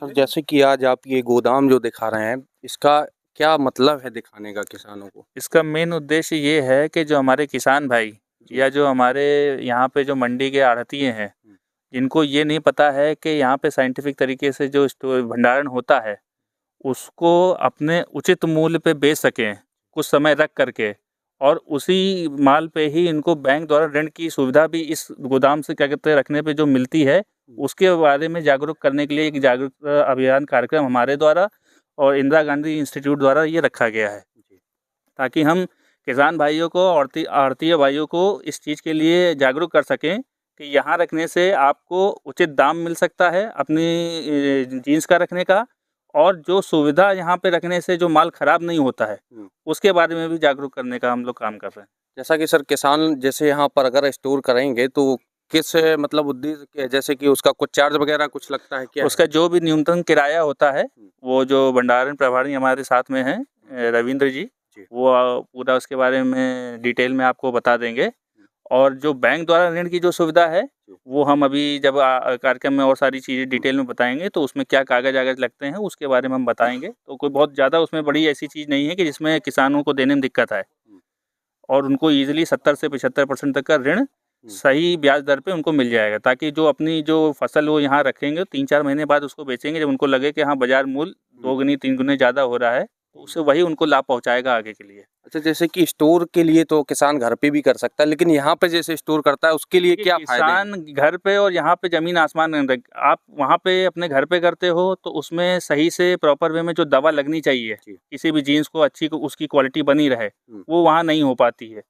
Sir जैसे कि आज आप ये गोदाम जो दिखा रहे हैं, इसका क्या मतलब है दिखाने का किसानों को? इसका मेन उद्देश्य ये है कि जो हमारे किसान भाई जी। या जो हमारे यहाँ पे जो मंडी के आढ़तिये हैं, हुँ। जिनको ये नहीं पता है कि यहाँ पे साइंटिफिक तरीके से जो स्टोर भंडारण होता है, उसको अपने उचित मूल्य पे बेच सकें, कुछ समय रख करके, और उसी माल पे ही इनको बैंक द्वारा ऋण की सुविधा भी इस गोदाम से क्या कहते हैं रखने पे जो मिलती है, उसके बारे में जागरूक करने के लिए एक जागरूकता अभियान कार्यक्रम हमारे द्वारा और इंदिरा गांधी इंस्टीट्यूट द्वारा ये रखा गया है। जी। ताकि हम किसान भाइयों को और आढ़तिया भाइयों को इस चीज़ के लिए जागरूक कर सकें कि यहाँ रखने से आपको उचित दाम मिल सकता है अपनी जीन्स का रखने का, और जो सुविधा यहाँ पे रखने से जो माल ख़राब नहीं होता है, उसके बारे में भी जागरूक करने का हम लोग काम कर रहे हैं। जैसा कि सर किसान जैसे यहाँ पर अगर स्टोर करेंगे तो किस मतलब उद्देश्य जैसे कि उसका कुछ चार्ज वगैरह कुछ लगता है क्या? उसका जो भी न्यूनतम किराया होता है, वो जो भंडारण प्रभारी हमारे साथ में हैं रविंद्र जी, वो पूरा उसके बारे में डिटेल में आपको बता देंगे। और जो बैंक द्वारा ऋण की जो सुविधा है, वो हम अभी जब कार्यक्रम में और सारी चीज़ें डिटेल में बताएँगे, तो उसमें क्या कागज़-वागज़ लगते हैं, उसके बारे में हम बताएँगे। तो कोई बहुत ज़्यादा उसमें बड़ी ऐसी चीज़ नहीं है कि जिसमें किसानों को देने में दिक्कत आए, और उनको ईज़िली 70 से 75% तक का ऋण सही ब्याज दर पे उनको मिल जाएगा, ताकि जो अपनी जो फसल वो यहाँ रखेंगे, 3-4 महीने बाद उसको बेचेंगे, जब उनको लगे कि हाँ, बाज़ार मूल्य 2 गुनी 3 गुने ज़्यादा हो रहा है, तो उससे वही उनको लाभ पहुँचाएगा आगे के लिए। अच्छा, जैसे कि स्टोर के लिए तो किसान घर पे भी कर सकता है, लेकिन यहाँ पे जैसे स्टोर करता है उसके लिए क्या फ़ायदे हैं? किसान घर पे और यहाँ पे ज़मीन आसमान है। आप वहाँ पे अपने घर पे करते हो तो उसमें सही से प्रॉपर वे में जो दवा लगनी चाहिए, किसी भी जीन्स को अच्छी उसकी क्वालिटी बनी रहे, वो वहाँ नहीं हो पाती है।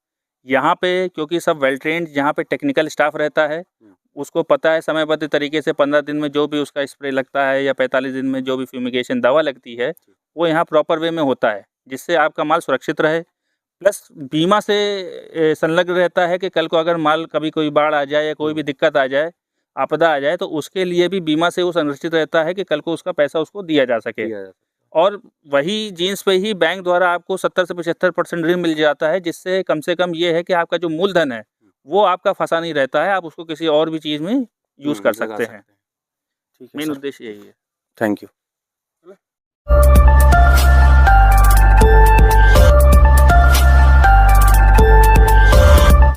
यहाँ पे क्योंकि सब वेल ट्रेन्ड यहाँ पे टेक्निकल स्टाफ रहता है, उसको पता है समयबद्ध तरीके से 15 दिन में जो भी उसका स्प्रे लगता है या 45 दिन में जो भी फ्यूमिगेशन दवा लगती है, वो यहाँ प्रॉपर वे में होता है, जिससे आपका माल सुरक्षित रहे। प्लस बीमा से संलग्न रहता है कि कल को अगर माल कभी कोई बाढ़ आ जाए या कोई भी दिक्कत आ जाए, आपदा आ जाए, तो उसके लिए भी बीमा से वो संरक्षित रहता है कि कल को उसका पैसा उसको दिया जा सके। और वही जीन्स पे ही बैंक द्वारा आपको 70 से 75% ऋण मिल जाता है, जिससे कम से कम ये है कि आपका जो मूलधन है, वो आपका फँसा नहीं रहता है, आप उसको किसी और भी चीज़ में यूज़ कर सकते हैं। ठीक है मेन सर। उद्देश्य यही है। Thank you.